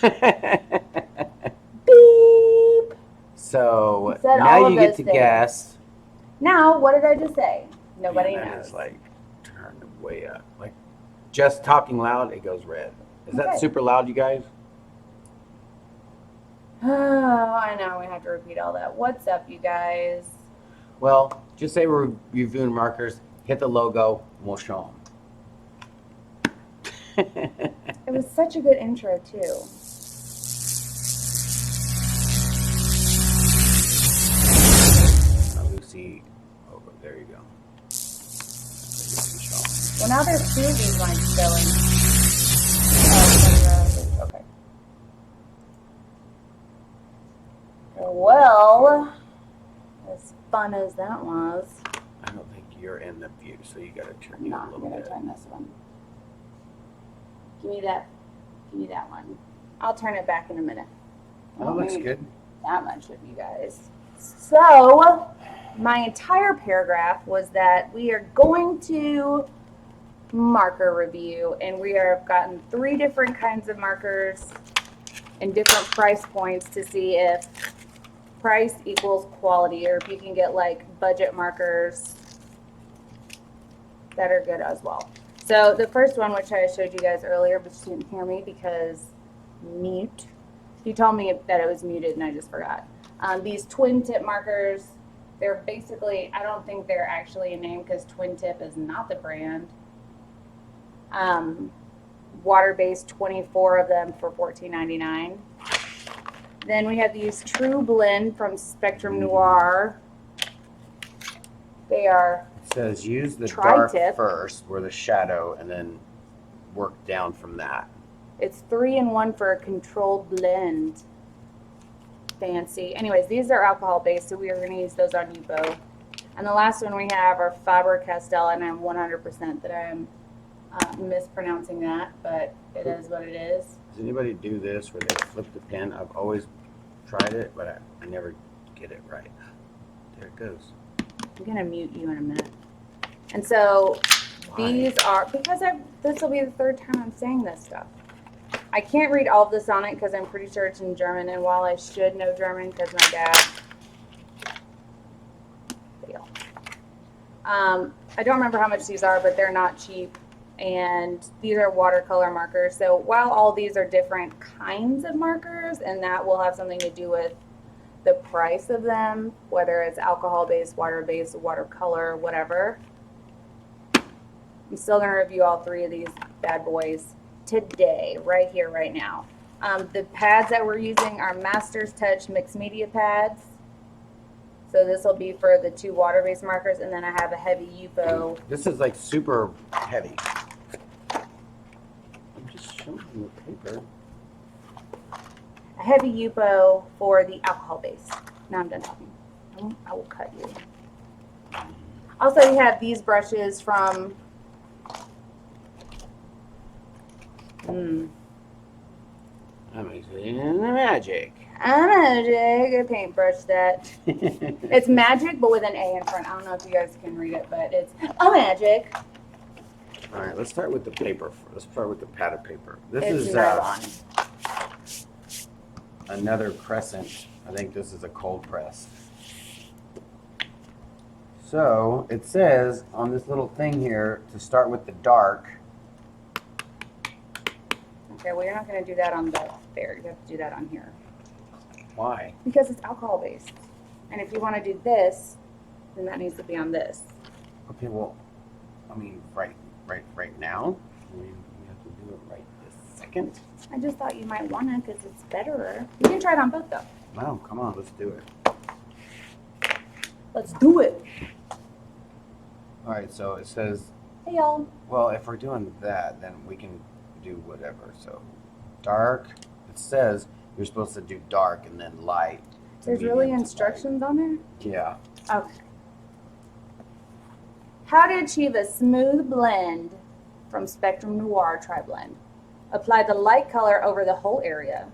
Beep. So Said now all of you get those to things. guess. Now, what did I just say? Nobody Man, that knows. is like turned way up. Like just talking loud, it goes red. Is that Okay. super loud, you guys? Oh, I know. We have to repeat all that. What's up, you guys? Well, just say we're reviewing markers. Hit the logo, and we'll show them. It was such a good intro, too. Lucy, oh, there you go. Well, now there's two of these lines going. Oh, okay. Well, as fun as that was. I don't think you're in the view, so you got to turn No, it a I'm little gonna bit. turn this one. Give me that. Give me that one. I'll turn it back in a minute. That looks good. That much of you guys. So, my entire paragraph was that we are going to marker review, and we have gotten 3 different kinds of markers and different price points to see if price equals quality, or if you can get like budget markers that are good as well. So the first one, which I showed you guys earlier, but you didn't hear me because mute. You told me that it was muted and I just forgot. These twin tip markers, they're basically, I don't think they're actually a name because twin tip is not the brand. Water-based, 24 of them for $14.99. Then we have these True Blend from.our. They are It says use the Tri-tip. dark first, where the shadow, and then work down from that. It's 3-in-1 for a controlled blend. Fancy. Anyways, these are alcohol based, so we are going to use those on Yupo. And the last one we have are Faber-Castell, and I'm 100% that I'm mispronouncing that, but it is what it is. Does anybody do this where they flip the pen? I've always tried it, but I never get it right. There it goes. I'm going to mute you in a minute. And so Why? these are, because this will be the 3rd time I'm saying this stuff. I can't read all of this on it because I'm pretty sure it's in German, and while I should know German because my dad failed. I don't remember how much these are, but they're not cheap, and these are watercolor markers. So while all these are different kinds of markers, and that will have something to do with the price of them, whether it's alcohol-based, water-based, watercolor, whatever, I'm still going to review all 3 of these bad boys today, right here, right now. The pads that we're using are Master's Touch Mixed Media pads. So this will be for the 2 water-based markers, and then I have a heavy Yupo. This is like super heavy. I'm just showing you the paper. A heavy Yupo for the alcohol base. Now I'm done talking. I will cut you. Also, you have these brushes from Amazing Magic. I paintbrush that. It's Magic, but with an A in front. I don't know if you guys can read it, but it's Magic. All right, let's start with the paper. Let's start with the padded paper. This It's is nylon. Another crescent. I think this is a cold press. So it says on this little thing here to start with the dark. Okay, well, you're not going to do that on there. You have to do that on here. Why? Because it's alcohol based. And if you want to do this, then that needs to be on this. Okay, well, I mean, right now. I mean, we have to do it right this second. I just thought you might want to because it's better. You can try it on both, though. No, come on, let's do it. Let's do it. All right, so it says, Hey, y'all. well, if we're doing that, then we can do whatever. So dark, it says you're supposed to do dark and then light. There's really instructions on there? Yeah. Okay. How to achieve a smooth blend from Spectrum Noir Tri-Blend. Apply the light color over the whole area.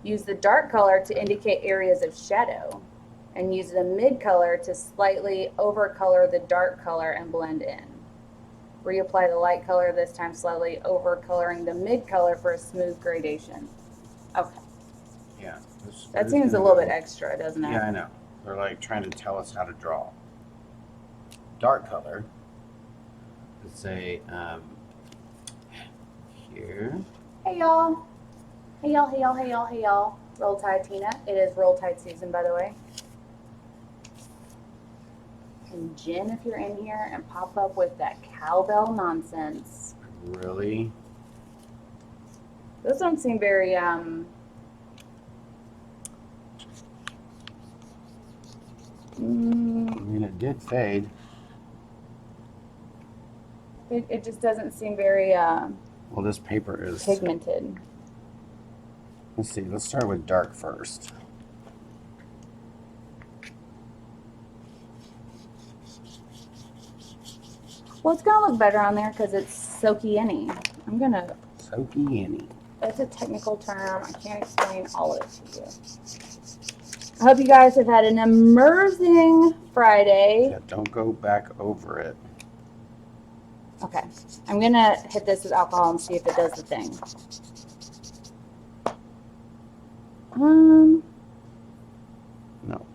Use the dark color to indicate areas of shadow. And use the mid color to slightly overcolor the dark color and blend in. Reapply the light color, this time slightly overcoloring the mid color for a smooth gradation. Okay. Yeah. That seems a little bit extra, doesn't it? Yeah, I know. They're like trying to tell us how to draw. Dark color. Let's say here. Hey y'all. Hey y'all, hey y'all, hey y'all, hey y'all. Roll Tide Tina. It is Roll Tide season, by the way. And Jen, if you're in here, and pop up with that cowbell nonsense. Really? Those don't seem very I mean, it did fade. It just doesn't seem very Well, this paper is pigmented. Let's see. Let's start with dark first. Well, it's gonna look better on there because it's soaky-any. I'm gonna. Soaky-any. That's a technical term. I can't explain all of it to you. I hope you guys have had an immersing Friday. Yeah, don't go back over it. Okay, I'm gonna hit this with alcohol and see if it does the thing. No.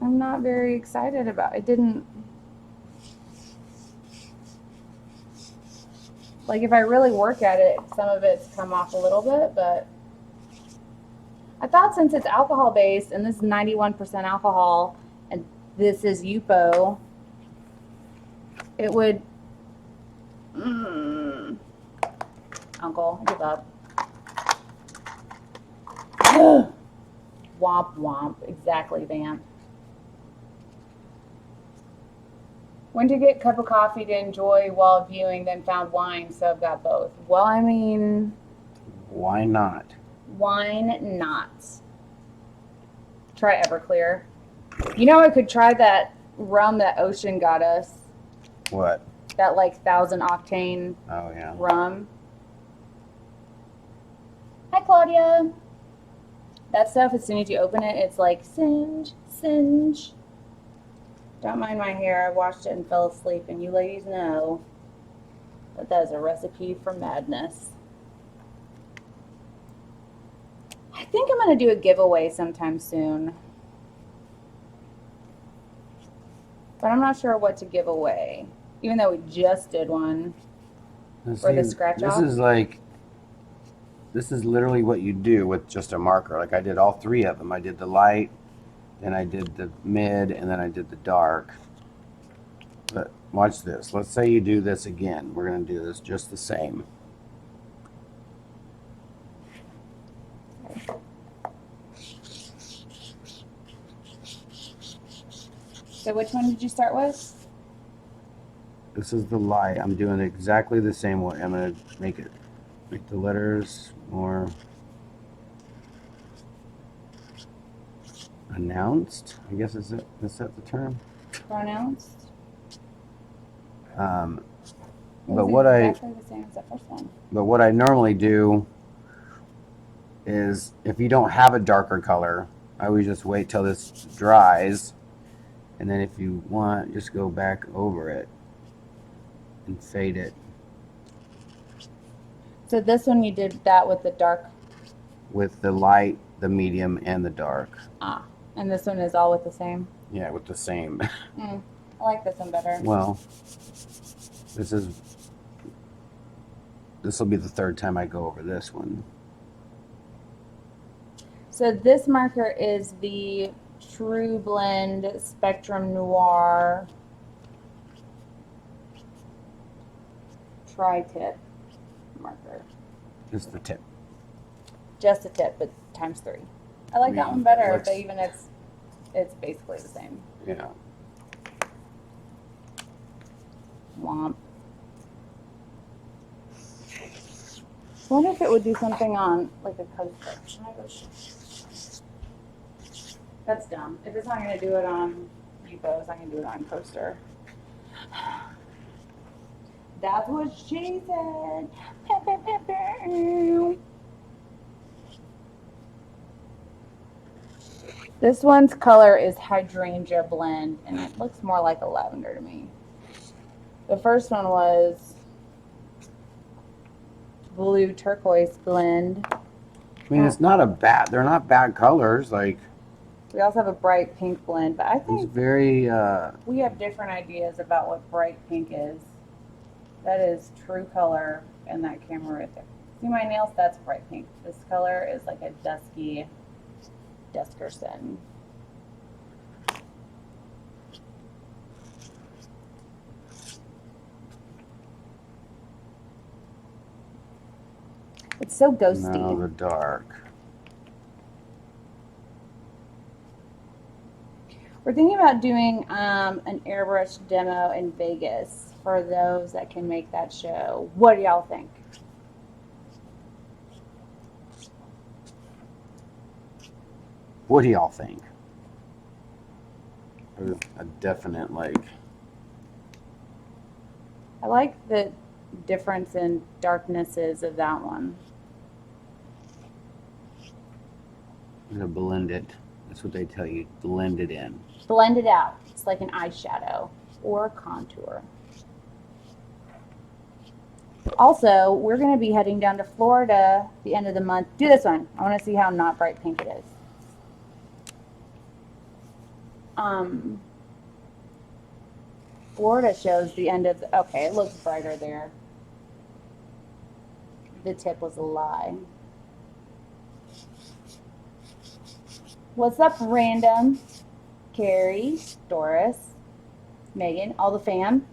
I'm not very excited about it. It didn't. Like, if I really work at it, some of it's come off a little bit, but I thought since it's alcohol based and this is 91% alcohol and this is Yupo, it would. Uncle, give up. Womp womp. Exactly, Vamp. When to get a cup of coffee to enjoy while viewing, then found wine, so I've got both. Well, I mean, why not? Wine not. Try Everclear. You know, I could try that rum that Ocean got us. What? That like 1,000 octane rum. Hi, Claudia. That stuff, as soon as you open it, it's like singe, singe. Don't mind my hair. I washed it and fell asleep, and you ladies know that that is a recipe for madness. I think I'm going to do a giveaway sometime soon. But I'm not sure what to give away, even though we just did one for the scratch off. This is literally what you do with just a marker. Like I did all three of them. I did the light, then I did the mid, and then I did the dark. But watch this. Let's say you do this again. We're going to do this just the same. So which one did you start with? This is the light. I'm doing it exactly the same way. I'm going to make the letters more announced. I guess is that the term? Pronounced. But what exactly the same as the first one. But what I normally do is, if you don't have a darker color, I always just wait till this dries, and then if you want, just go back over it and fade it. So this one you did that with the dark? With the light, the medium, and the dark. Ah, and this one is all with the same? Yeah, with the same. I like this one better. Well, this will be the third time I go over this one. So this marker is the True Blend Spectrum Noir Tri-Tip marker. Just the tip. Just a tip, but times 3. I like that one better, but even it's basically the same. Yeah. Womp. I wonder if it would do something on like a coaster. That's dumb. If it's not going to do it on Yupo, it's not going to do it on coaster. That's what she said. This one's color is Hydrangea Blend, and it looks more like a lavender to me. The first one was blue turquoise blend. I mean, it's not a bad, they're not bad colors. Like, We also have a bright pink blend, but I it's think very, we have different ideas about what bright pink is. That is true color in that camera right there. See my nails? That's bright pink. This color is like a dusky Duskerson. It's so ghosty. no, the dark. We're thinking about doing an airbrush demo in Vegas for those that can make that show. What do y'all think? What do y'all think? There's a definite, like, I like the difference in darknesses of that one. I'm gonna blend it. That's what they tell you. Blend it in. Blend it out. It's like an eyeshadow or contour. Also, we're going to be heading down to Florida the end of the month. Do this one. I want to see how not bright pink it is. Florida shows the end of the, okay, it looks brighter there. The tip was a lie. What's up, random? Carrie, Doris, Megan, all the fam.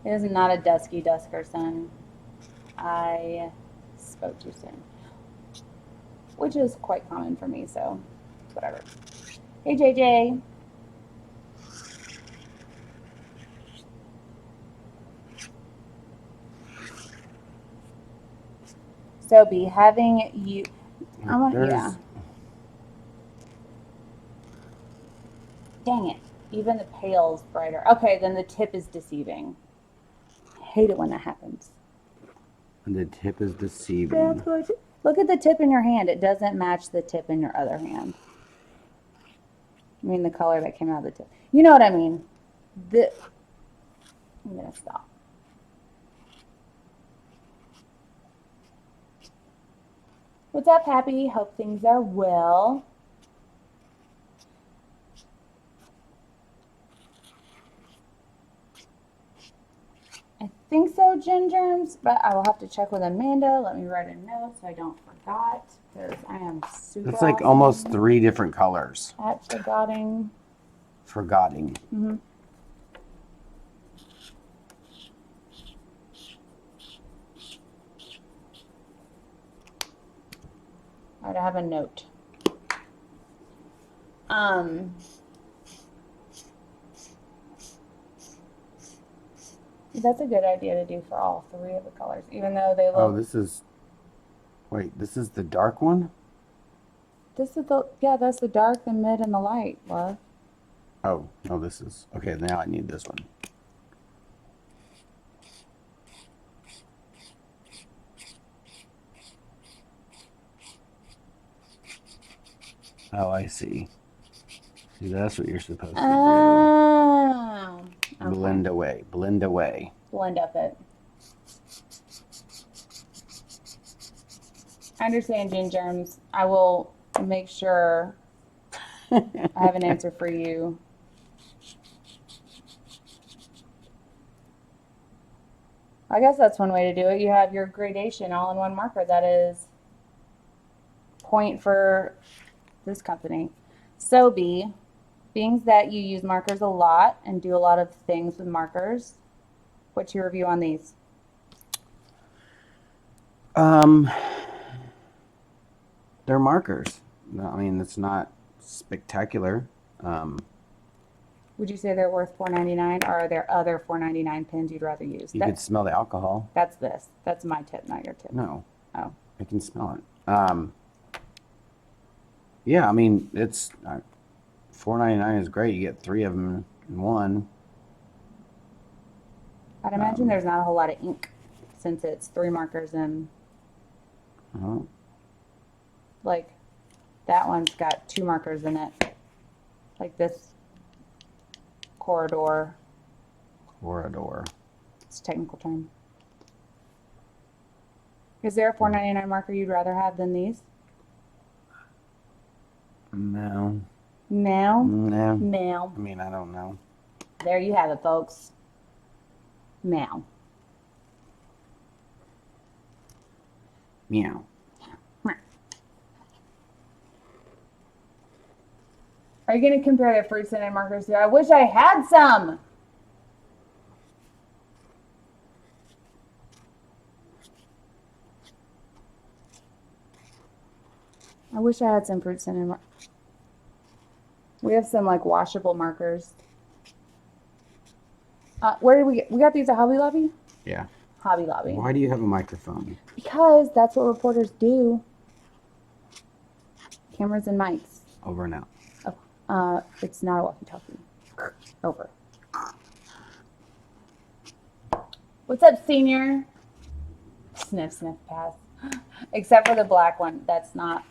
It is not a dusky Duskerson. I spoke too soon, which is quite common for me, so whatever. Hey, JJ. So be having you. Yeah. Dang it. Even the pale's brighter. Okay, then the tip is deceiving. I hate it when that happens. And the tip is deceiving. That's what. Look at the tip in your hand. It doesn't match the tip in your other hand. I mean the color that came out of the tip. You know what I mean. I'm going to stop. What's up, Happy? Hope things are well. I think so, Gin Germs, but I will have to check with Amanda. Let me write a note so I don't forget, because I am super. It's like awesome almost 3 different colors. at forgetting. Forgetting. Mm-hmm. All right, I have a note. That's a good idea to do for all 3 of the colors, even though they look. Oh, this is. Wait, this is the dark one? This is the, yeah, that's the dark, the mid, and the light, love. Oh, no, this is. Okay, now I need this one. Oh, I see. See, that's what you're supposed to do. Oh. Okay. Blend away. Blend away. Blend up it. I understand, Gin Germs. I will make sure I have an answer for you. I guess that's one way to do it. You have your gradation all in one marker. That is point for this company. So being that you use markers a lot and do a lot of things with markers, what's your review on these? They're markers. No, I mean, it's not spectacular. Would you say they're worth $4.99, or are there other $4.99 pens you'd rather use? You could smell the alcohol. That's this. That's my tip, not your tip. No. Oh. I can smell it. Yeah, I mean, it's $4.99 is great. You get 3 of them in one. I'd imagine there's not a whole lot of ink, since it's 3 markers and like that one's got 2 markers in it. Like this corridor. Corridor. It's a technical term. Is there a $4.99 marker you'd rather have than these? No. No. No. No. I mean, I don't know. There you have it, folks. Meow. Meow. Are you going to compare the fruit scented markers here? I wish I had some. I wish I had some fruit scented markers. We have some like washable markers. Where did we got these at Hobby Lobby? Yeah. Hobby Lobby. Why do you have a microphone? Because that's what reporters do. Cameras and mics. Over and out. It's not a walkie-talkie. Over. What's up, senior? Sniff, sniff, pass. Except for the black one. That's not.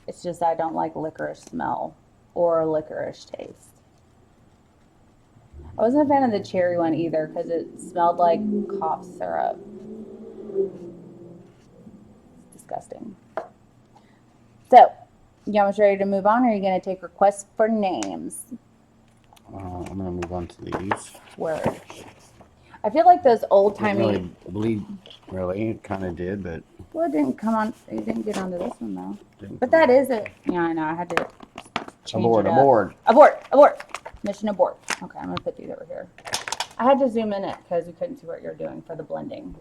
It's just I don't like licorice smell or licorice taste. I wasn't a fan of the cherry one either because it smelled like cough syrup. It's disgusting. So, you almost ready to move on, or are you going to take requests for names? I'm going to move on to these. Word. I feel like those old-timey... Really bleed, really. It kind of did, but... Well, it didn't come on... It didn't get onto this one, though. But come that is it. Yeah, I know. I had to change Abort, it up. abort. Abort, abort. Mission abort. Okay, I'm going to put these over here. I had to zoom in it because we couldn't see what you're doing for the blending.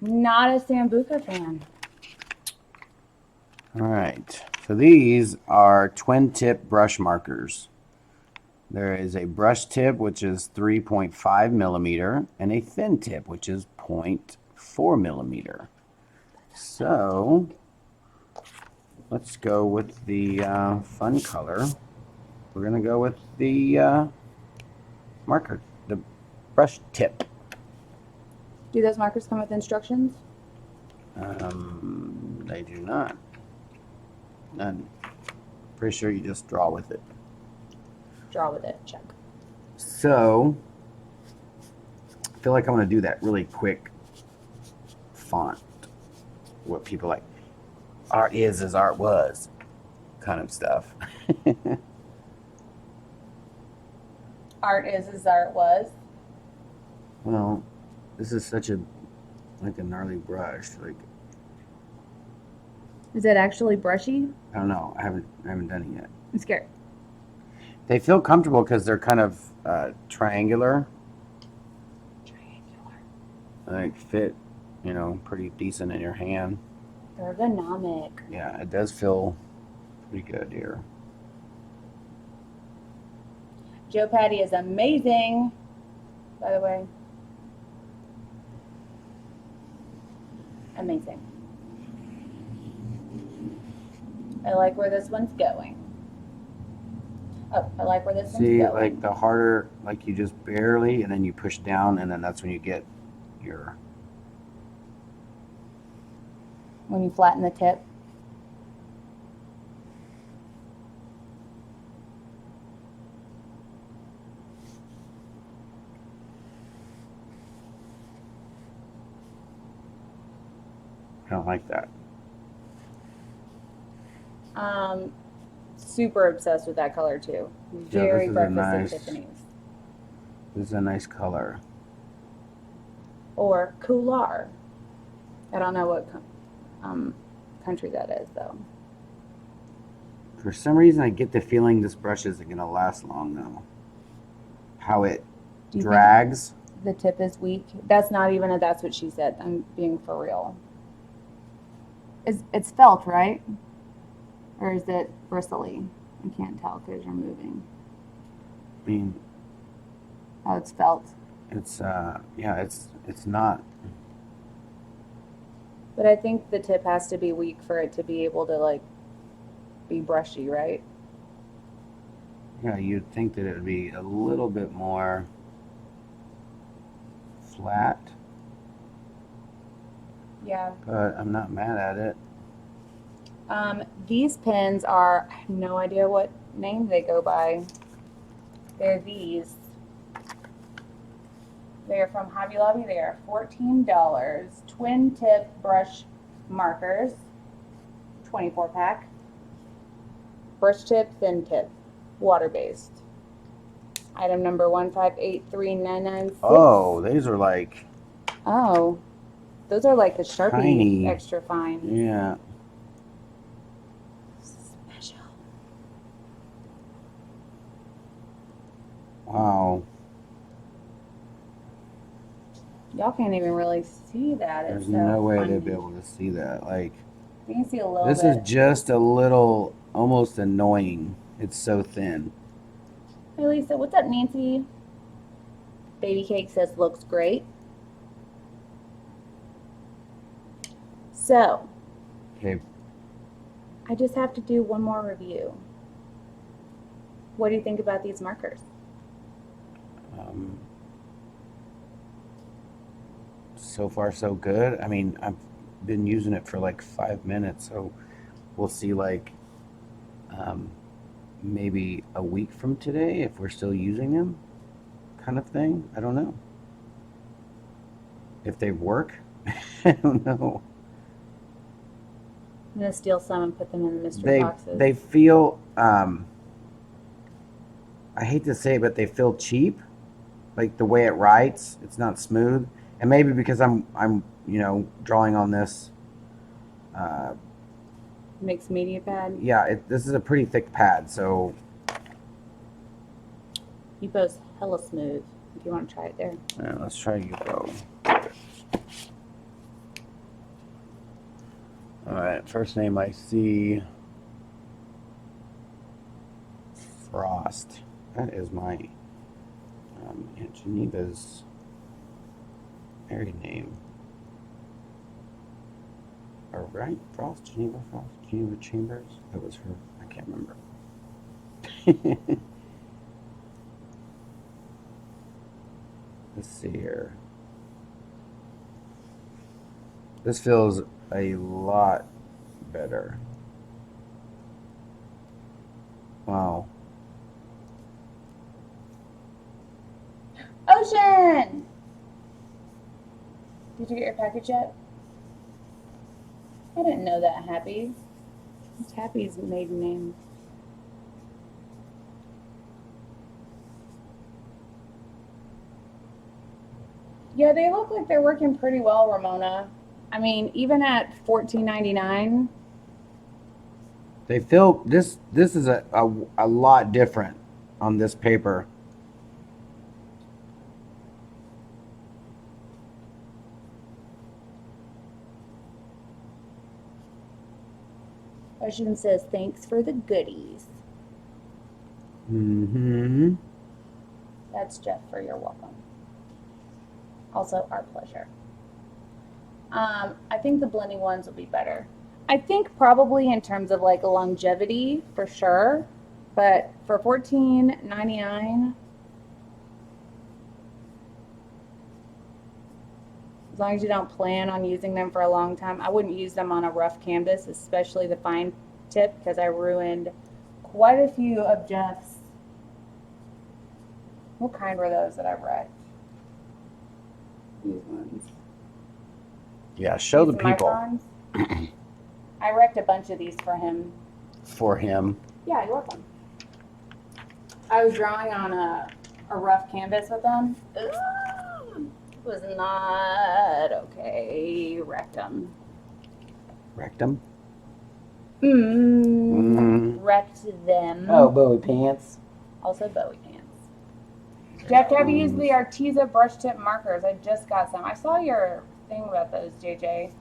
Not a Sambuca fan. All right. So these are twin tip brush markers. There is a brush tip, which is 3.5 millimeter, and a thin tip, which is 0.4 millimeter. So let's go with the fun color. We're going to go with the marker, the brush tip. Do those markers come with instructions? They do not. None. Pretty sure you just draw with it. Draw with it. Check. So, I feel like I'm going to do that really quick font. What people like. Art is as art was. Kind of stuff. Art is as art was. Well, this is such a gnarly brush. Like, Is it actually brushy? I don't know. I haven't done it yet. I'm scared. They feel comfortable because they're kind of triangular. Triangular. Like fit, pretty decent in your hand. Ergonomic. Yeah, it does feel pretty good here. Joe Patty is amazing, by the way. Amazing. I like where this one's going. Oh, I like where this one's See, going. like the harder, like you just barely, and then you push down, and then that's when you get your... When you flatten the tip. I don't like that. Super obsessed with that color too. Very Breakfast at Tiffany's. This is a nice color. Or Coular. I don't know what country that is though. For some reason, I get the feeling this brush isn't going to last long though. How it drags. The tip is weak. That's not even a that's what she said. I'm being for real. It's felt, right? Or is it bristly? I can't tell because you're moving. I mean, Oh, it's felt. it's yeah, it's not. But I think the tip has to be weak for it to be able to like be brushy, right? Yeah, you'd think that it would be a little bit more flat, Yeah. but I'm not mad at it. These pens are, I have no idea what name they go by. They're these. They are from Hobby Lobby. They are $14. Twin tip brush markers, 24 pack. Brush tip, thin tip, water based. Item number 1583996. Oh, these are like Oh, those are like the Sharpie tiny. extra fine. Yeah. Special. Wow. Y'all can't even really see that. There's It's so no way fine. they'd be able to see that. Like, You can see a little this bit. is just a little, almost annoying. It's so thin. Hey Lisa, what's up, Nancy? Baby Cake says looks great. So, Okay. I just have to do one more review. What do you think about these markers? So far, so good. I mean, I've been using it for like 5 minutes, so we'll see like maybe a week from today if we're still using them, kind of thing. I don't know. If they work, I don't know. I'm gonna steal some and put them in the mystery boxes. They feel I hate to say it, but they feel cheap. Like the way it writes, it's not smooth. And maybe because I'm drawing on this Mixed media pad. yeah, this is a pretty thick pad, so You post hella smooth. If you want to try it there. let's try you go. Alright, first name I see Frost. That is my Aunt Geneva's married name. All right, Frost, Geneva Chambers. That was her. I can't remember. Let's see here. This feels a lot better. Wow. Ocean! Did you get your package yet? I didn't know that, Happy. It's Happy's maiden name. Yeah, they look like they're working pretty well, Ramona. I mean, even at $14.99. They feel this is a lot different on this paper. Ocean says, thanks for the goodies. Mm-hmm. That's Jeff for your welcome. Also, our pleasure. I think the blending ones will be better. I think probably in terms of like longevity for sure, but for $14.99, as long as you don't plan on using them for a long time, I wouldn't use them on a rough canvas, especially the fine tip, because I ruined quite a few of Jeff's. What kind were those that I wrecked? These ones. Yeah, show These the people. microns. I wrecked a bunch of these for him. For him. Yeah, you're welcome. I was drawing on a rough canvas with them. It was not okay. Wrecked them. Rectum. Wrecked them. Oh, Bowie pants. Also Bowie pants. Jeff, have you used the Arteza brush tip markers? I just got some. I saw your thing about those, JJ.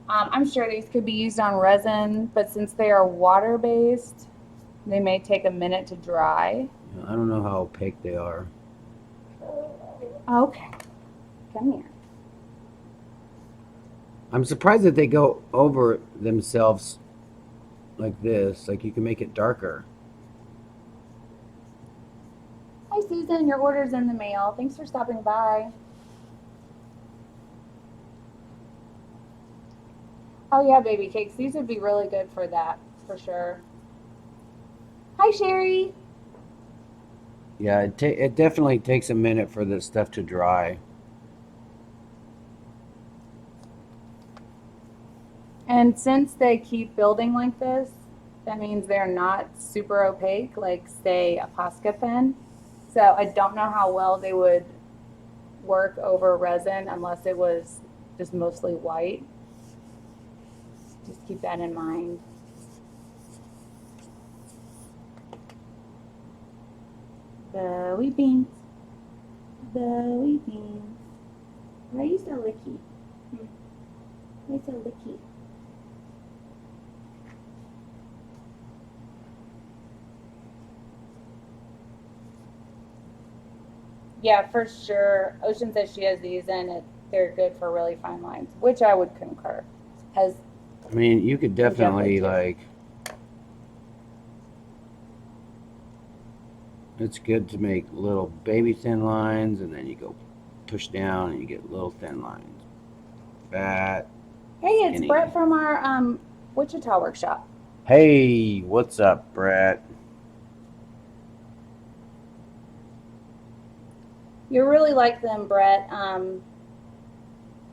I'm sure these could be used on resin, but since they are water-based, they may take a minute to dry. I don't know how opaque they are. Okay. Come here. I'm surprised that they go over themselves like this. Like you can make it darker. Hi, Susan. Your order's in the mail. Thanks for stopping by. Oh, yeah, baby cakes. These would be really good for that, for sure. Hi, Sherry. Yeah, it definitely takes a minute for this stuff to dry. And since they keep building like this, that means they're not super opaque, like say a Posca pen. So I don't know how well they would work over resin unless it was just mostly white. Just keep that in mind. Bowie beans. Bowie beans. Why are you so licky? Why are you so licky? Yeah, for sure. Ocean says she has these and they're good for really fine lines, which I would concur. As I mean, you could definitely too. like. It's good to make little baby thin lines, and then you go push down and you get little thin lines. Fat. Hey, it's Skinny. Brett from our Wichita workshop. Hey, what's up, Brett? You really like them, Brett.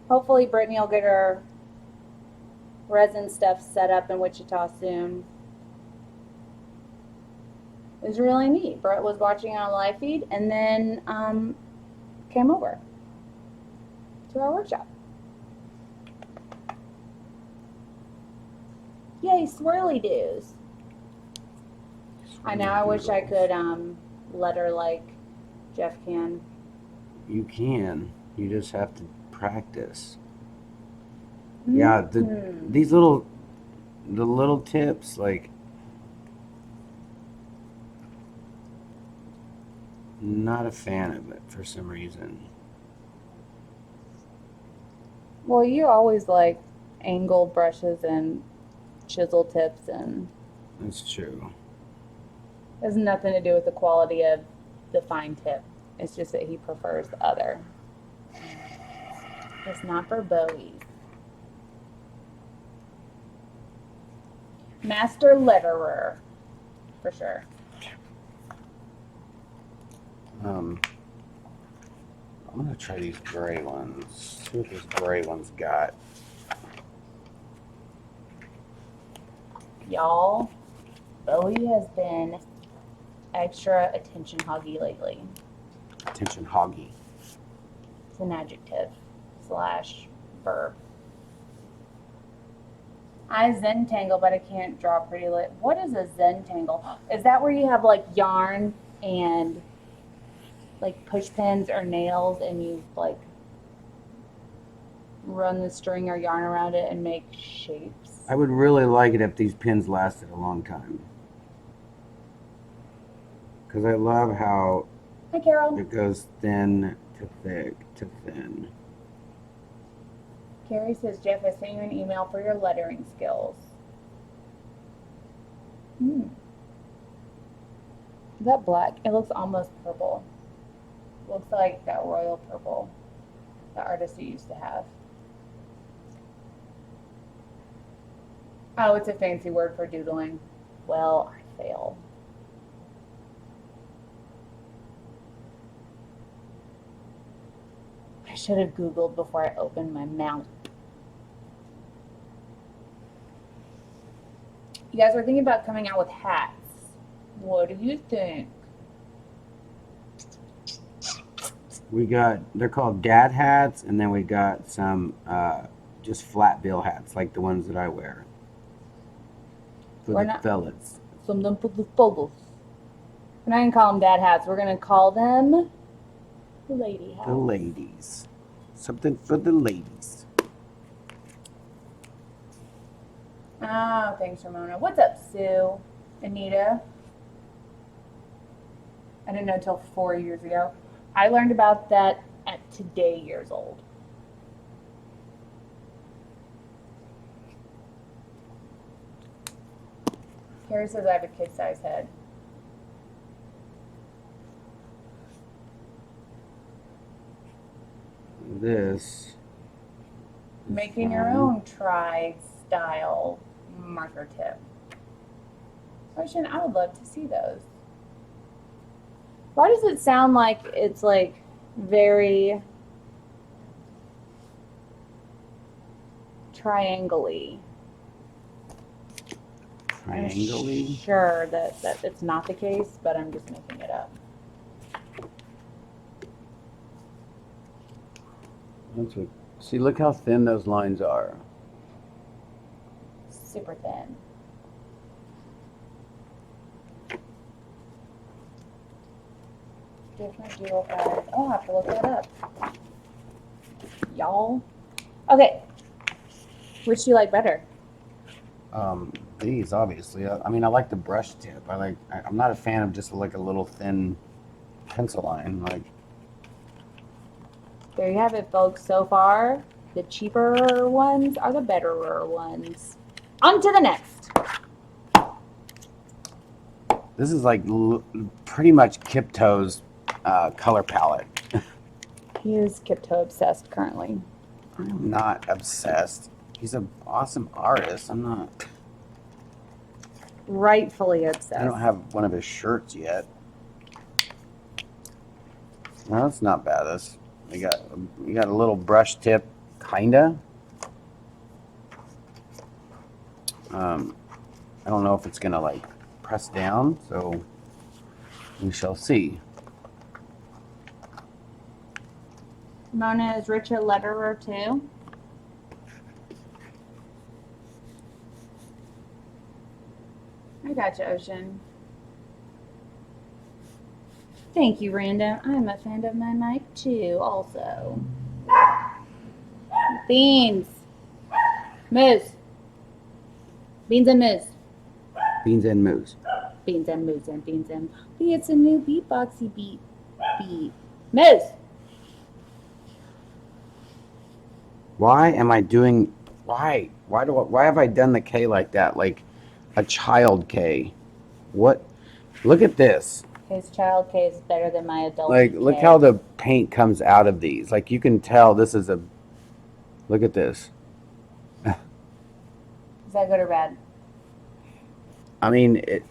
Hopefully Brittany will get her resin stuff set up in Wichita soon. It was really neat. Brett was watching on a live feed and then came over to our workshop. Yay, swirly doos. I know, I wish I could let her like Jeff can. You can. You just have to practice. Yeah, these little tips, like, not a fan of it for some reason. Well, you always like angled brushes and chisel tips, and That's true. it has nothing to do with the quality of the fine tip. It's just that he prefers the other. It's not for Bowies. Master letterer, for sure. I'm gonna try these gray ones. See what this gray one's got. Y'all, Bowie has been extra attention hoggy lately. Attention hoggy. It's an adjective / verb. I Zentangle, but I can't draw pretty lit. What is a Zentangle? Is that where you have like yarn and like push pins or nails and you like run the string or yarn around it and make shapes? I would really like it if these pins lasted a long time. Because I love how Hi, Carol. it goes thin to thick to thin. Carrie says, Jeff, I sent you an email for your lettering skills. Is that black? It looks almost purple. Looks like that royal purple the artist used to have. Oh, it's a fancy word for doodling. Well, I failed. I should have Googled before I opened my mouth. You guys are thinking about coming out with hats. What do you think? They're called dad hats, and then we got some just flat bill hats, like the ones that I wear. For the fellas. Something for the fellas. We're not going to call them dad hats. We're going to call them lady hats. The ladies. Something for the ladies. Oh, thanks, Ramona. What's up, Sue? Anita? I didn't know until 4 years ago. I learned about that at today years old. Carrie says I have a kid-sized head. This. Making your own tri-style marker tip. Ocean, I would love to see those. Why does it sound like it's like very triangle-y? Triangle-y? I'm sure that it's not the case, but I'm just making it up. That's what, see, look how thin those lines are. Super thin. Different dual patterns. Oh, I'll have to look that up. Y'all. Okay. Which do you like better? These obviously. I mean, I like the brush tip. I'm not a fan of just like a little thin pencil line. Like, There you have it, folks. So far, the cheaper ones are the betterer ones. On to the next. this is like pretty much Kipto's color palette. He is Kipto obsessed currently. I'm not obsessed. He's an awesome artist. I'm not. Rightfully obsessed. I don't have one of his shirts yet. No, that's not bad. You got a little brush tip, kinda. I don't know if it's gonna like press down, so we shall see. Mona is rich at letterer too. I got you, Ocean. Thank you, Random. I'm a fan of my mic too, also. Beans. Moose. Beans and moose. Beans and moose. Beans and moose and beans and. Hey, it's a new beatboxy beat. Moose. Why am I doing? Why have I done the K like that? Like a child K. What? Look at this. His child K is better than my adult Like, K. look how the paint comes out of these. Like, you can tell this is a. Look at this. Is that good or bad? I mean, it's.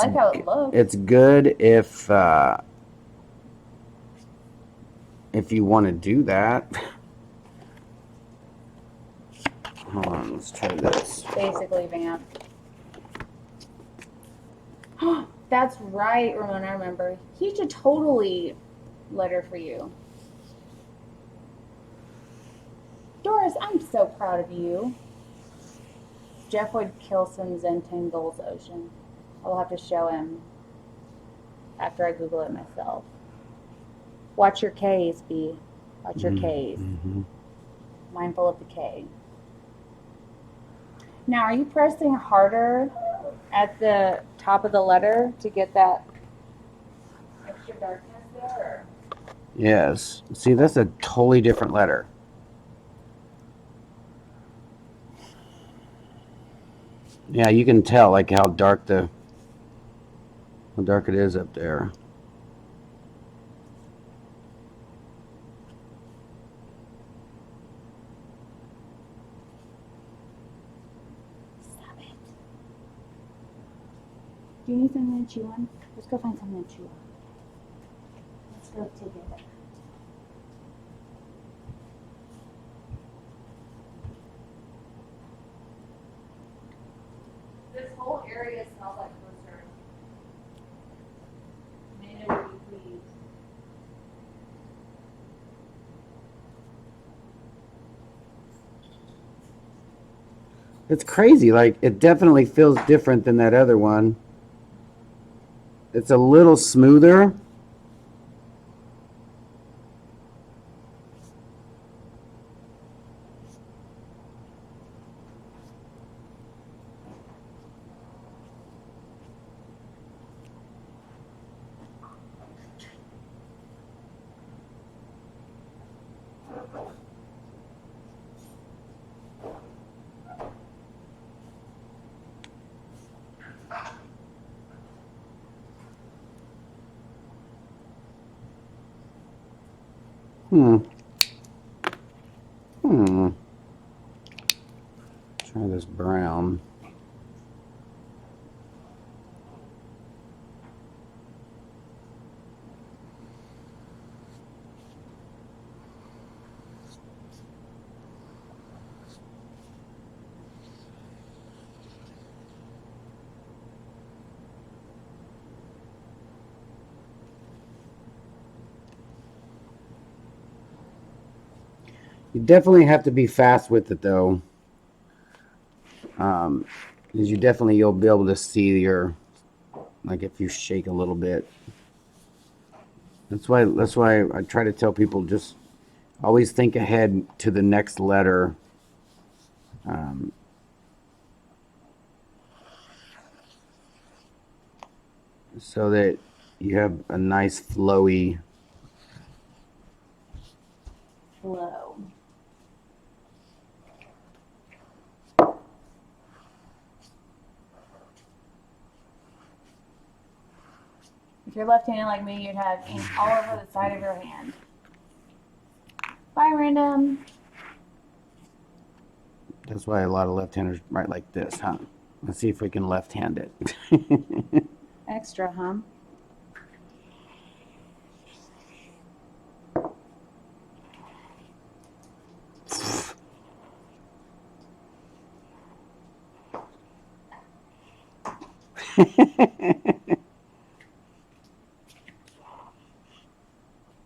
I like how it looks. It's good if you want to do that. Hold on, let's try this. Basically, vamp. That's right, Ramon. I remember. He should totally letter for you. Doris, I'm so proud of you. Jeff would kill some Zentangles Ocean. I will have to show him after I Google it myself. Watch your K's, B. Watch your K's. Mm-hmm. Mindful of the K. Now, are you pressing harder at the top of the letter to get that extra darkness there? Yes. See, that's a totally different letter. Yeah, you can tell like how dark it is up there. Stop it. Do you need something to chew on? Let's go find something to chew on. Let's go together. This whole area smells like toaster. May it be pleased. It's crazy. Like, it definitely feels different than that other one. It's a little smoother. Try this brown. You definitely have to be fast with it though. Because you'll be able to see your, like if you shake a little bit. That's why I try to tell people just always think ahead to the next letter. So that you have a nice flowy flow. If you're left-handed like me, you'd have ink all over the side of your hand. Bye, random. That's why a lot of left-handers write like this, huh? Let's see if we can left-hand it. Extra, huh?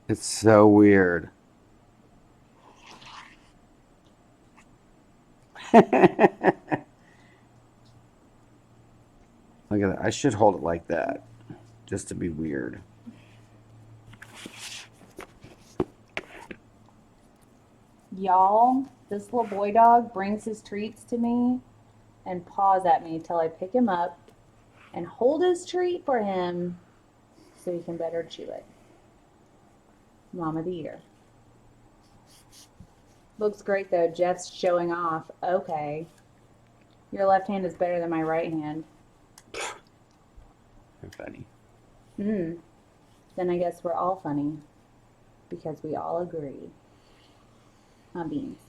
It's so weird. Look at that. I should hold it like that, just to be weird. Y'all, this little boy dog brings his treats to me and paws at me till I pick him up and hold his treat for him so he can better chew it. Mom of the year. Looks great though. Jeff's showing off. Okay. Your left hand is better than my right hand. You're funny. Then I guess we're all funny because we all agree. Huh, Beans?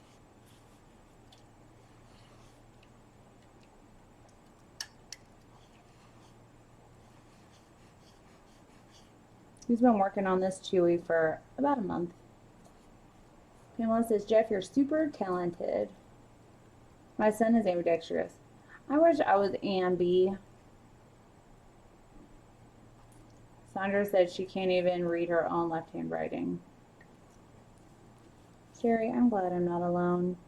He's been working on this Chewy for about a month. Pamela says, Jeff, you're super talented. My son is ambidextrous. I wish I was ambi. Sandra said she can't even read her own left-hand writing. Sherry, I'm glad I'm not alone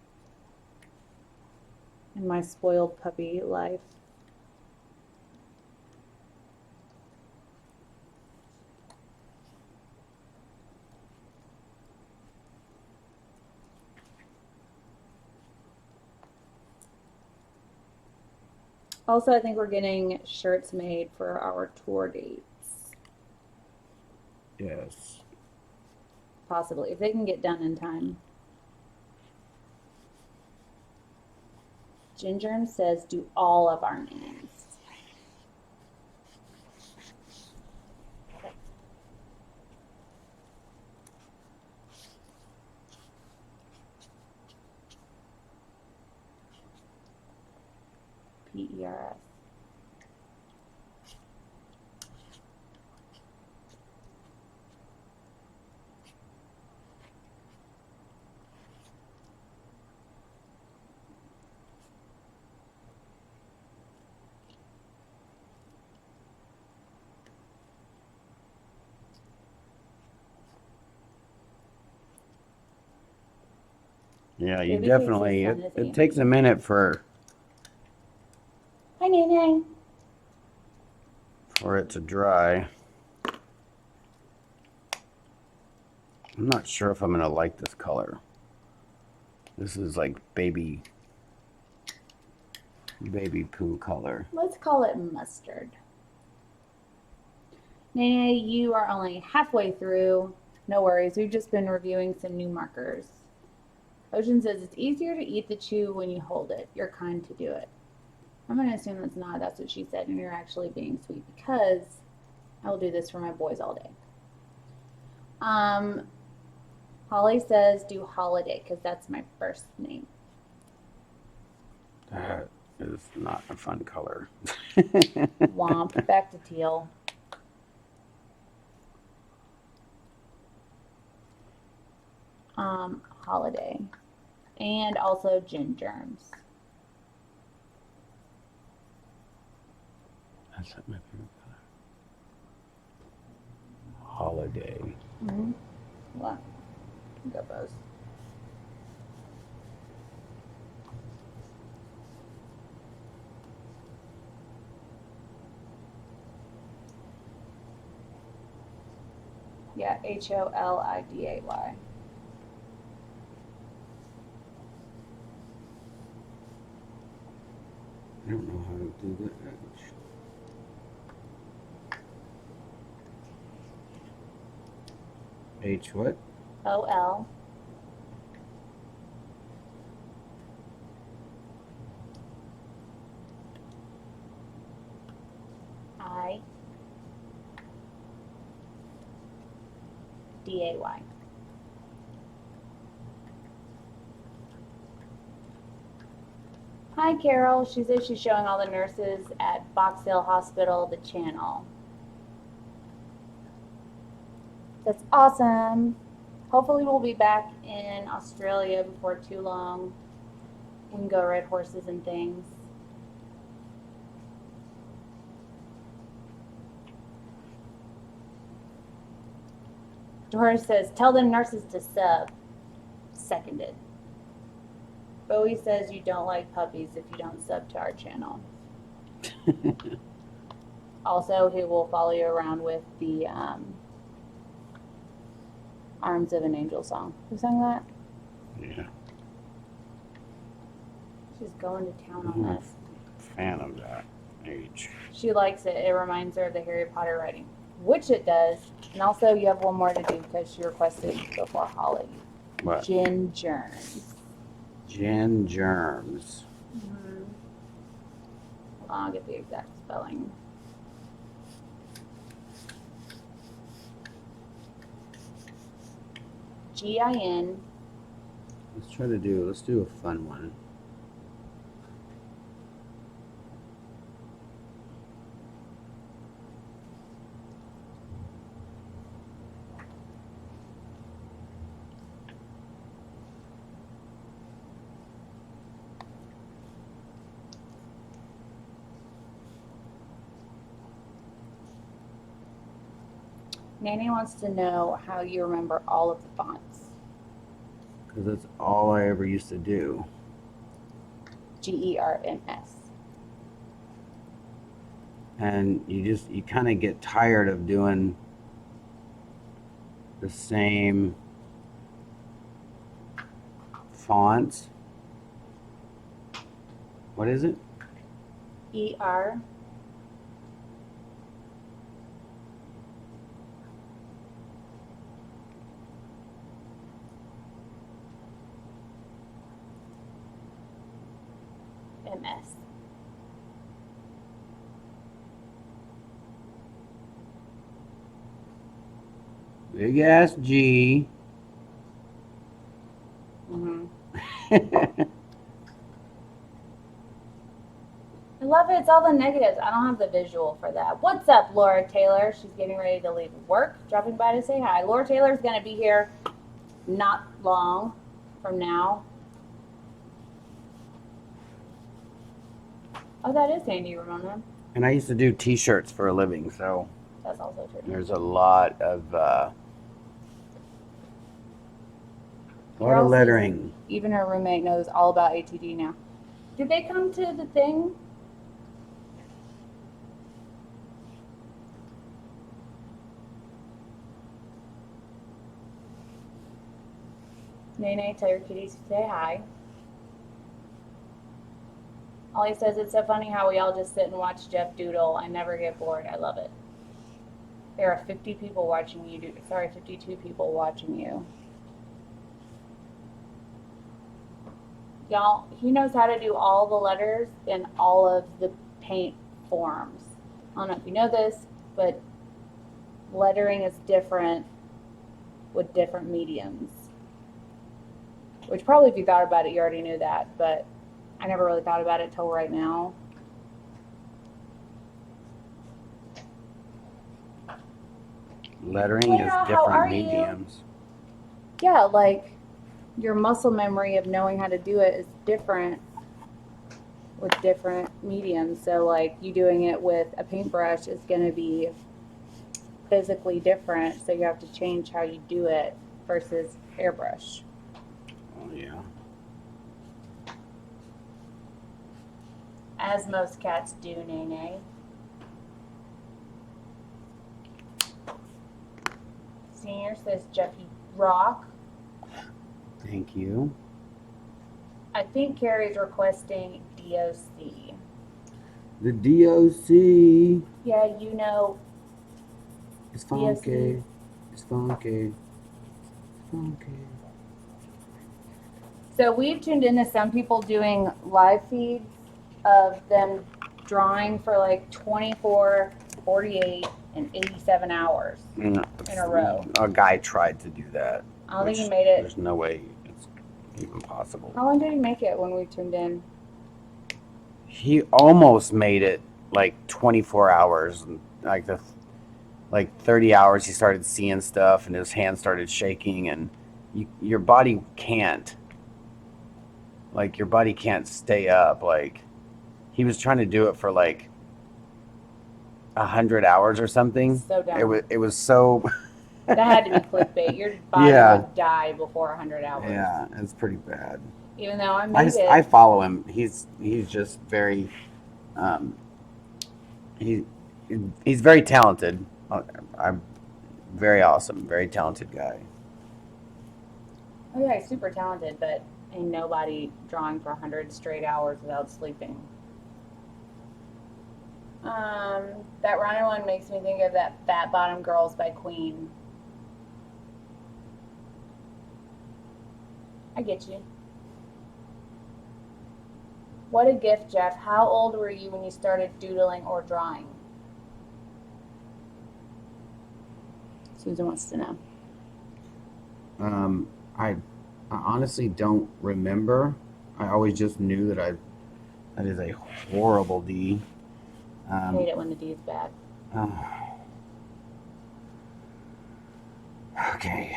in my spoiled puppy life. Also, I think we're getting shirts made for our tour dates. Yes. Possibly, if they can get done in time. Ginger says, do all of our names. PERS. Yeah, you Baby definitely, Casey's son is it takes a Andy. minute for Hi, Nene. it to dry. I'm not sure if I'm gonna like this color. This is like baby poo color. Let's call it mustard. Nene, you are only halfway through. No worries, we've just been reviewing some new markers. Ocean says it's easier to eat the chew when you hold it. You're kind to do it. I'm going to assume that's not. That's what she said, and you're actually being sweet because I will do this for my boys all day. Holly says do holiday because that's my first name. That is not a fun color. Womp. Back to teal. Holiday. And also gin germs. That's not my favorite color. Holiday. What? Go both. Yeah, Holiday. I don't know how to do that. H what? OL. DAY. Hi, Carol. She says she's showing all the nurses at Box Hill Hospital the channel. That's awesome. Hopefully we'll be back in Australia before too long. We can go ride horses and things. Doris says, tell them nurses to sub. Seconded. Bowie says you don't like puppies if you don't sub to our channel. Also, he will follow you around with the Arms of an Angel song. Who sang that? Yeah. She's going to town on I'm a this. fan of that. H. She likes it. It reminds her of the Harry Potter writing, which it does. And also, you have one more to do because she requested before Holly. What? Gin germs. Gin germs. Mm-hmm. Hold on, I'll get the exact spelling. GIN. Let's do a fun one. Nanny wants to know how you remember all of the fonts. Because that's all I ever used to do. GERMS. And you kind of get tired of doing the same fonts. What is it? ER. MS. Big ass G. Mm-hmm. I love it. It's all the negatives. I don't have the visual for that. What's up, Laura Taylor? She's getting ready to leave work, dropping by to say hi. Laura Taylor's going to be here not long from now. Oh, that is Sandy Ramona. And I used to do t-shirts for a living, so That's also true. there's a lot of Carol says lettering. even her roommate knows all about ATD now. Did they come to the thing? Nene, tell your kitties to say hi. Ollie says it's so funny how we all just sit and watch Jeff doodle. I never get bored. I love it. There are 50 people watching you. 52 people watching you. Y'all, he knows how to do all the letters in all of the paint forms. I don't know if you know this, but lettering is different with different mediums. Which probably if you thought about it, you already knew that, but I never really thought about it till right now. Lettering Clara, is how different are you? mediums. Yeah, like your muscle memory of knowing how to do it is different with different mediums. So like you doing it with a paintbrush is going to be physically different. So you have to change how you do it versus airbrush. Oh yeah. As most cats do, Nene. Senior says Jeffy Rock. Thank you. I think Carrie's requesting DOC. The DOC. Yeah, you know, It's DOC. funky. It's funky. It's funky. So we've tuned into some people doing live feeds of them drawing for like 24, 48, and 87 hours in a row. A guy tried to do that. I don't think he made it. There's no way it's even possible. How long did he make it when we tuned in? He almost made it like 24 hours. Like 30 hours, he started seeing stuff and his hand started shaking, and your body can't. Like, your body can't stay up. Like, he was trying to do it for like 100 hours or something. So dumb. It was so. That had to be clickbait. Your body would die before 100 hours. Yeah, it's pretty bad. Even though I made it. I follow him. He's just very. He's very talented. I'm very awesome. Very talented guy. Oh yeah, he's super talented, but ain't nobody drawing for 100 straight hours without sleeping. That Rhino one makes me think of that Fat Bottom Girls by Queen. I get you. What a gift, Jeff. How old were you when you started doodling or drawing? Susan wants to know. I honestly don't remember. I always just knew that is a horrible D. I hate it when the D is bad. Okay.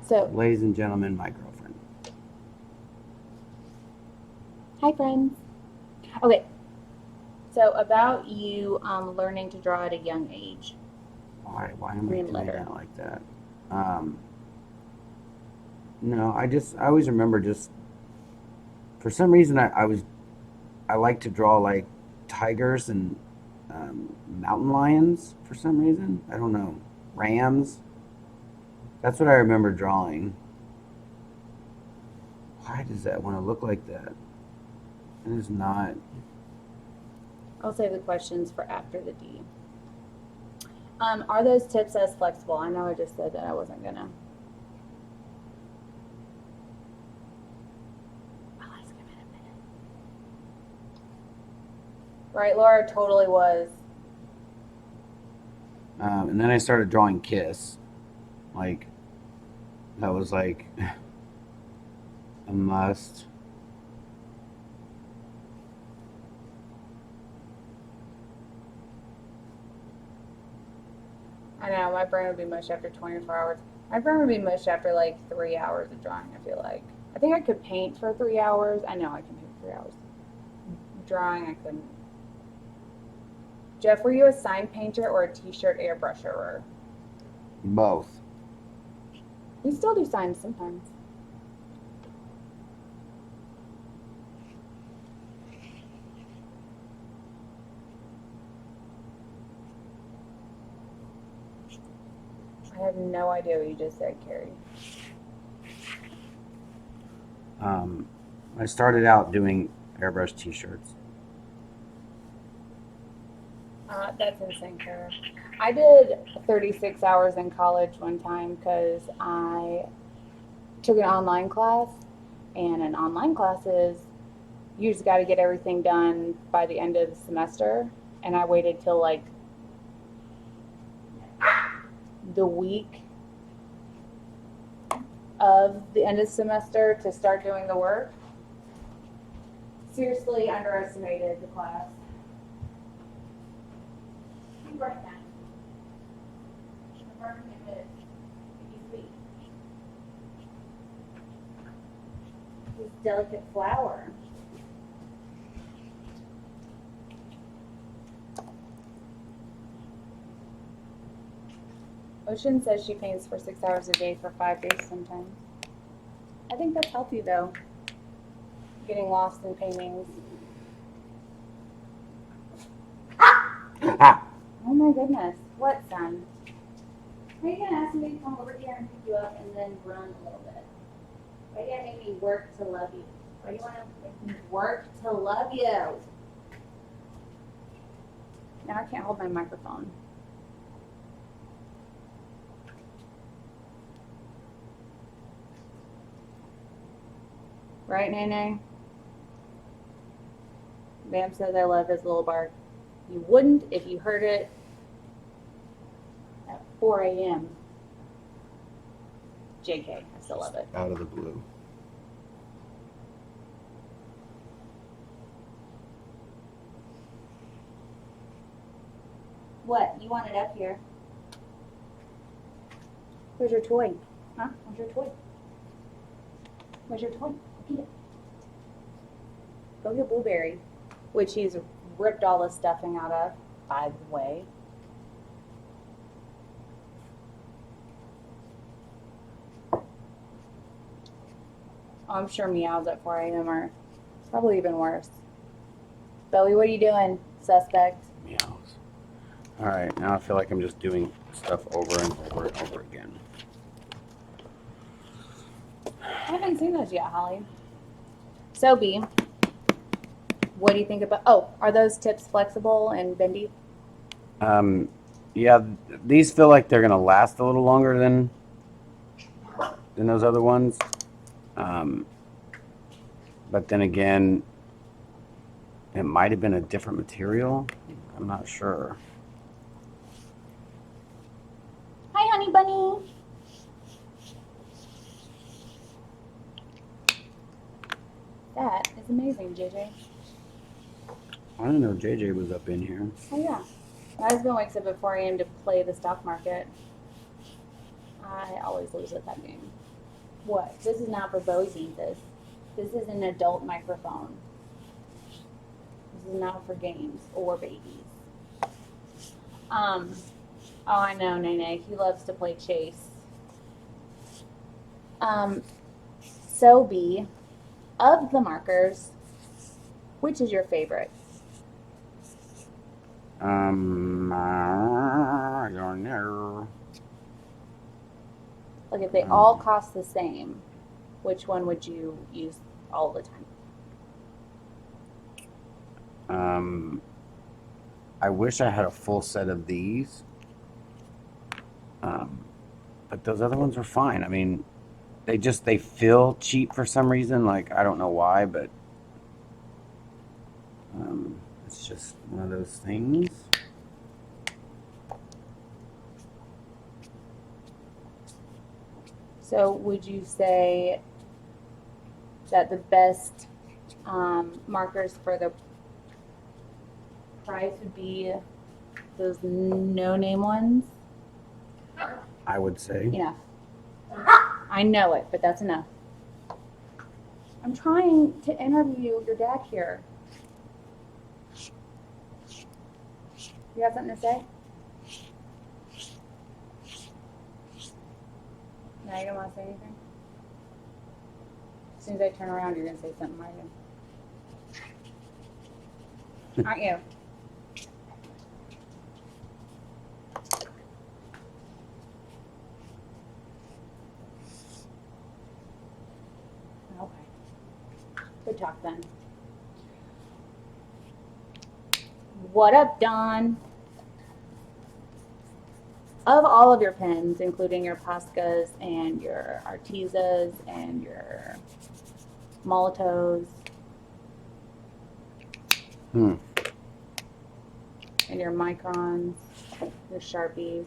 So, ladies and gentlemen, my girlfriend. Hi, friends. Okay. So, about you learning to draw at a young age. Why am I doing that like that? No, I always remember just, for some reason, I like to draw like tigers and mountain lions for some reason. I don't know. Rams. That's what I remember drawing. Why does that want to look like that? It is not. I'll save the questions for after the D. Are those tips as flexible? I know I just said that I wasn't gonna. I'll ask him in a minute. Right, Laura, totally was. And then I started drawing Kiss. Like, that was like a must. I know, my brain would be mush after 24 hours. My brain would be mush after like 3 hours of drawing, I feel like. I think I could paint for 3 hours. I know I can paint for 3 hours. Drawing, I couldn't. Jeff, were you a sign painter or a t-shirt airbrusher? Both. We still do signs sometimes. I have no idea what you just said, Carrie. I started out doing airbrush t-shirts. That's insane, Kara. I did 36 hours in college one time because I took an online class, and in online classes, you just got to get everything done by the end of the semester, and I waited till like the week of the end of the semester to start doing the work. Seriously underestimated the class. Right now. This delicate flower. Ocean says she paints for 6 hours a day for 5 days sometimes. I think that's healthy though. Getting lost in paintings. Oh my goodness. What, son? Are you gonna ask me to come over here and pick you up and then run a little bit? Why do you gotta make me work to love you? Why do you wanna make me work to love you? Now I can't hold my microphone. Right, Nene? Bam says I love his little bark. You wouldn't if you heard it at 4 a.m. JK, I still love it. Out of the blue. What? You want it up here? Where's your toy? Huh? Where's your toy? Where's your toy? Get it. Go get Blueberry, which he's ripped all the stuffing out of, by the way. Oh, I'm sure meows at 4 a.m. are probably even worse. Belly, what are you doing, suspect? Meows. All right, now I feel like I'm just doing stuff over and over and over again. I haven't seen those yet, Holly. So, B, what do you think about? Oh, are those tips flexible and bendy? Yeah, these feel like they're gonna last a little longer than those other ones. But then again, it might have been a different material. I'm not sure. Hi, honey bunny. That is amazing, JJ. I didn't know JJ was up in here. Oh, yeah. My husband wakes up at 4 a.m. to play the stock market. I always lose at that game. What? This is not for Bowie Jesus. This is an adult microphone. This is not for games or babies. Oh, I know, Nene. He loves to play chase. So B, of the markers, which is your favorite? I don't know. Like if they all cost the same, which one would you use all the time? I wish I had a full set of these. But those other ones are fine. I mean, they feel cheap for some reason. Like, I don't know why, but it's just one of those things. So would you say that the best markers for the price would be those no-name ones? I would say. Enough. I know it, but that's enough. I'm trying to interview your dad here. You have something to say? No, you don't want to say anything? As soon as I turn around, you're going to say something, aren't you? Aren't you? Okay. Good talk then. What up, Don? Of all of your pens, including your Poscas and your Artesas and your Molotovs and your Microns, your Sharpies.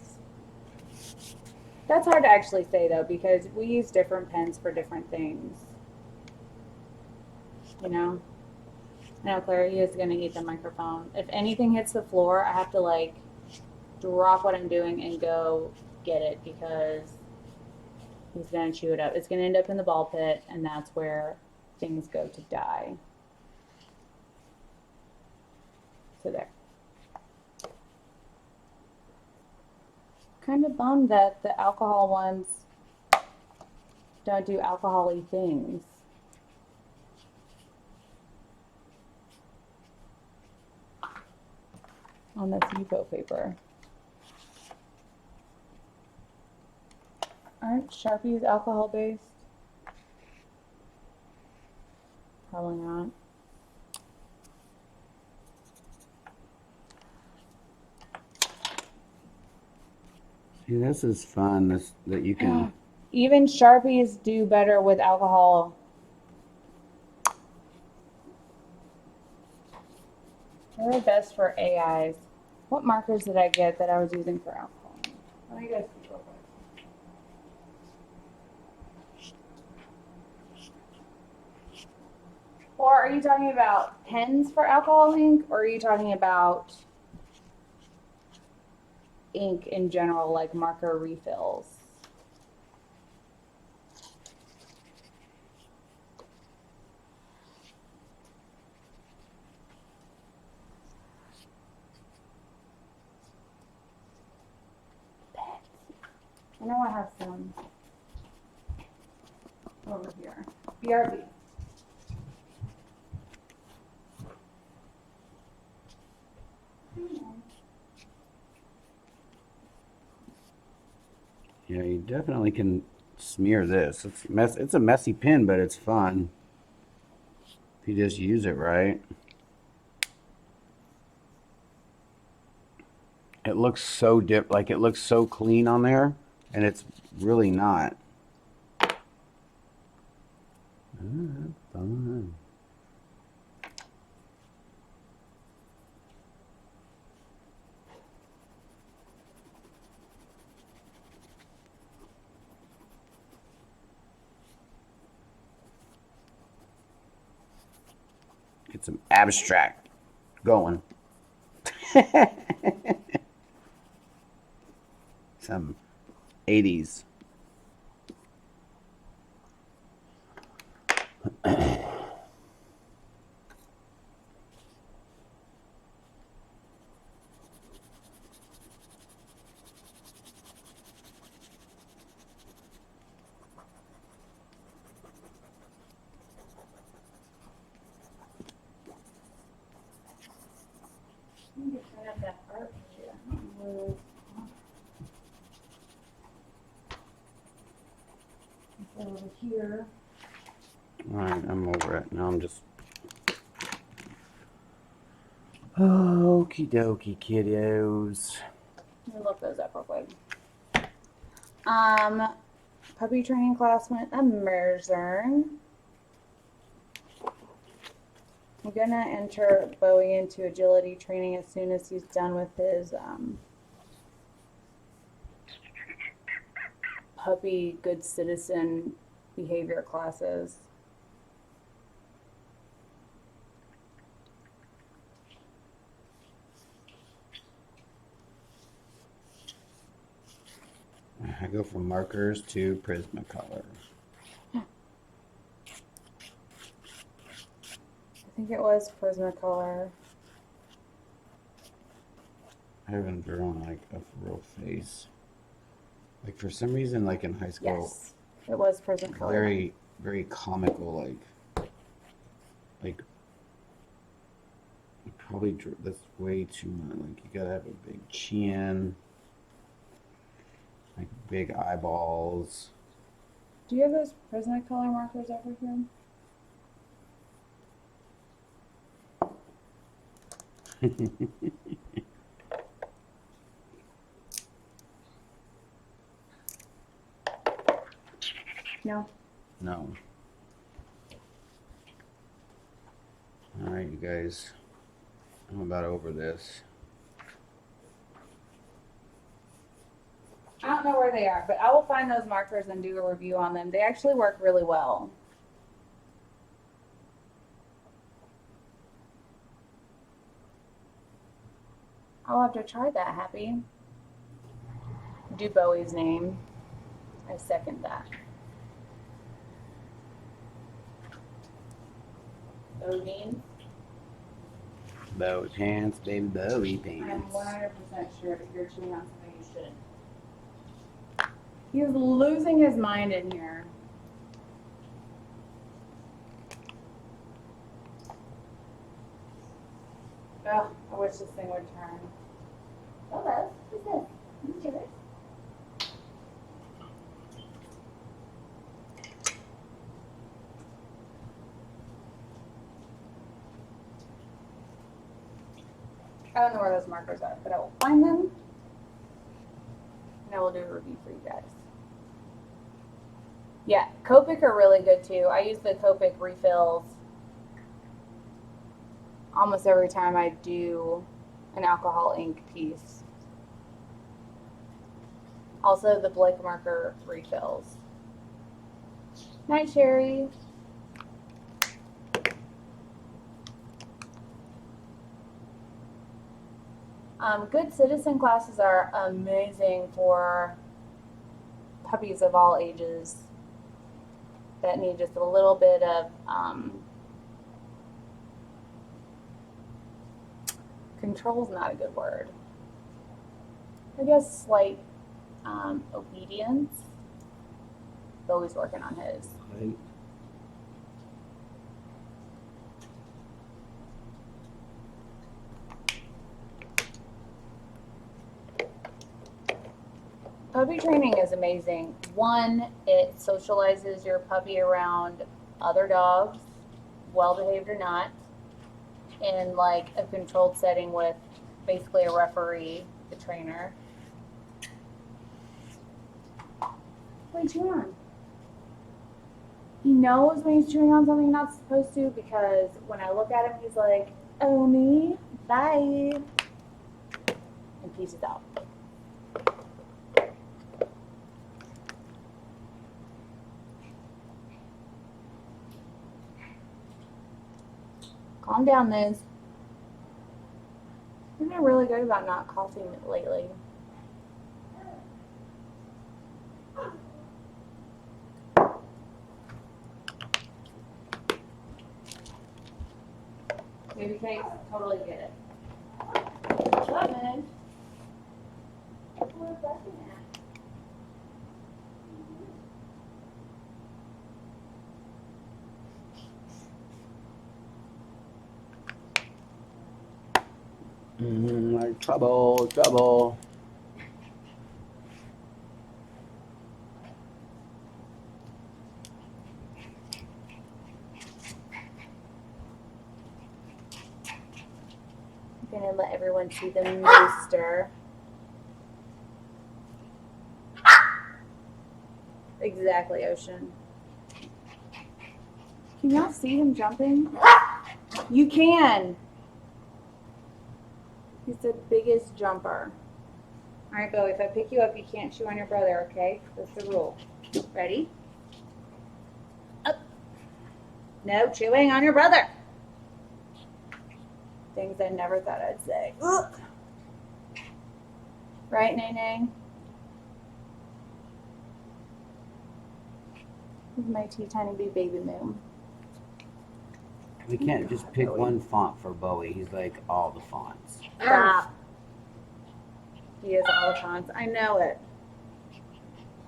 That's hard to actually say though, because we use different pens for different things. You know? I know Clary is going to eat the microphone. If anything hits the floor, I have to like drop what I'm doing and go get it because he's going to chew it up. It's going to end up in the ball pit, and that's where things go to die. So there. Kind of bummed that the alcohol ones don't do alcohol-y things. On this Yupo paper. Aren't Sharpies alcohol based? Probably not. See, this is fun. This that you can. Even Sharpies do better with alcohol. They're best for AIs. What markers did I get that I was using for alcohol? Let me go see real quick. Or are you talking about pens for alcohol ink, or are you talking about ink in general, like marker refills? I know I have some over here. BRB. Yeah, you definitely can smear this. It's a messy pen, but it's fun if you just use it right. It looks so like it looks so clean on there, and it's really not. Fun. Get some abstract going. Some 80s. I need to clean up that art here. Over here. All right, I'm over it. Now I'm just. Okie dokie, kiddos. Let me look those up real quick. Puppy training class went a Merzern. I'm gonna enter Bowie into agility training as soon as he's done with his puppy good citizen behavior classes. I go from markers to Prismacolor. I think it was Prismacolor. I haven't drawn like a real face. Like for some reason, like in high school, Yes, it was Prismacolor. very, very comical. Like probably that's way too much. Like you gotta have a big chin, like big eyeballs. Do you have those Prismacolor markers over here? No. No. All right, you guys. I'm about over this. I don't know where they are, but I will find those markers and do a review on them. They actually work really well. I'll have to try that, Happy. Do Bowie's name. I second that. Bowie beans. Bowie pants, baby Bowie pants. I'm 100% sure if you're chewing on something you shouldn't. He's losing his mind in here. Oh, I wish this thing would turn. Hello, who's this? Who's yours? I don't know where those markers are, but I will find them. And I will do a review for you guys. Yeah, Copic are really good too. I use the Copic refills almost every time I do an alcohol ink piece. Also the Blake marker refills. Night, Sherry. Good Citizen classes are amazing for puppies of all ages that need just a little bit of control's not a good word. I guess slight obedience. Bowie's working on his. Right. Puppy training is amazing. One, it socializes your puppy around other dogs, well behaved or not, in like a controlled setting with basically a referee, the trainer. What are you chewing on? He knows when he's chewing on something he's not supposed to because when I look at him, he's like, "Oh me, bye," and pieces out. Calm down, Liz. You've been really good about not coughing lately. Baby cakes, totally get it. Love it. What was that at? Like trouble, trouble. I'm gonna let everyone see the mooster. Exactly, Ocean. Can y'all see him jumping? You can. He's the biggest jumper. All right, Bo, if I pick you up, you can't chew on your brother, okay? That's the rule. Ready? Up. No chewing on your brother. Things I never thought I'd say. Ugh. Right, Nene? This is my tea tiny bee baby moon. We can't just pick one font for Bowie. He's like all the fonts. Stop. He is all the fonts. I know it.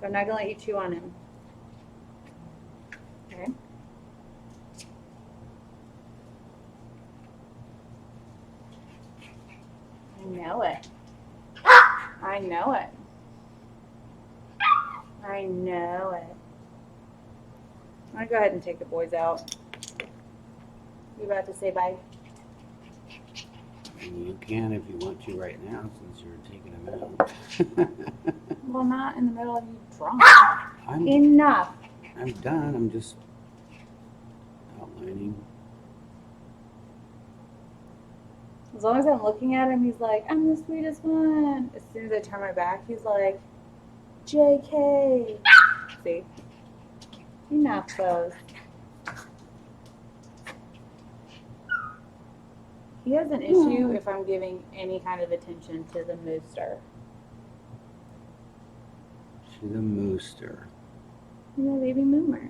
But I'm not gonna let you chew on him. Okay. I know it. I know it. I know it. I'm gonna go ahead and take the boys out. You about to say bye? You can if you want to right now, since you're taking them out. Well, not in the middle of you drunk. I'm Enough. done. I'm just outlining. As long as I'm looking at him, he's like, "I'm the sweetest one." As soon as I turn my back, he's like, "JK." See? Enough, Bose. He has an issue if I'm giving any kind of attention to the mooster. To the mooster. You know, baby moomer.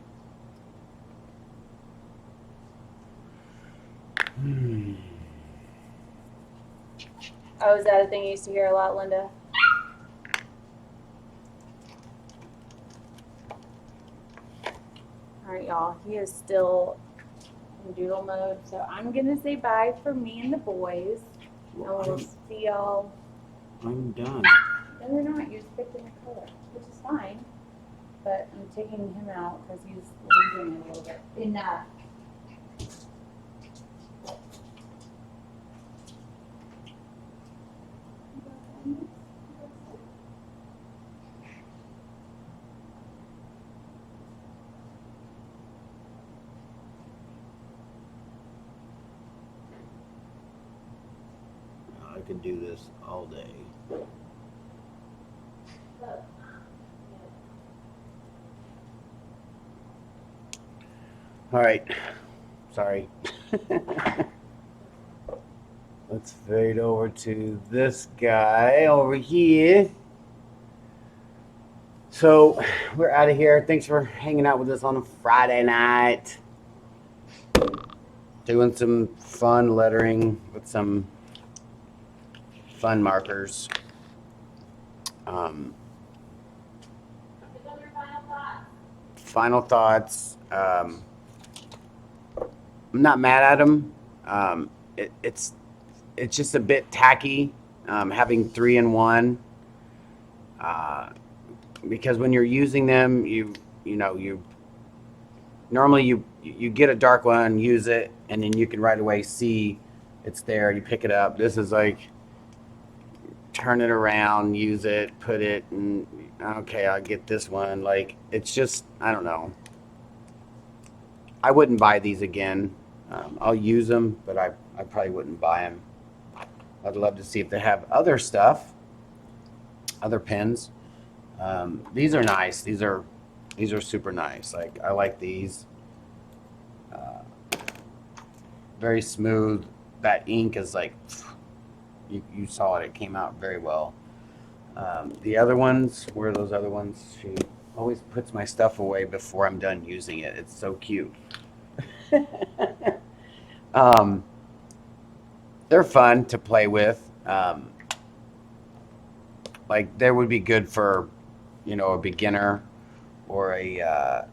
Oh, is that a thing you used to hear a lot, Linda? All right, y'all. He is still in doodle mode, so I'm gonna say bye for me and the boys. Well, And we'll see y'all. I'm done. No, we're not. You just picked a new color, which is fine. But I'm taking him out because he's losing it a little bit. Enough. could do this all day. All right, sorry. Let's fade over to this guy over here. So we're out of here. Thanks for hanging out with us on a Friday night. Doing some fun lettering with some fun markers. Final thoughts. I'm not mad at them. It's just a bit tacky having 3 in 1. Because when you're using them, you normally you get a dark one, use it, and then you can right away see it's there. You pick it up. This is like turn it around, use it, put it, and okay, I'll get this one. Like, it's just, I don't know. I wouldn't buy these again. I'll use them, but I probably wouldn't buy them. I'd love to see if they have other stuff, other pens. These are nice. These are super nice. Like, I like these. Very smooth. That ink is like, you saw it. It came out very well. The other ones, where are those other ones? She always puts my stuff away before I'm done using it. It's so cute. They're fun to play with. Like, they would be good for, a beginner or a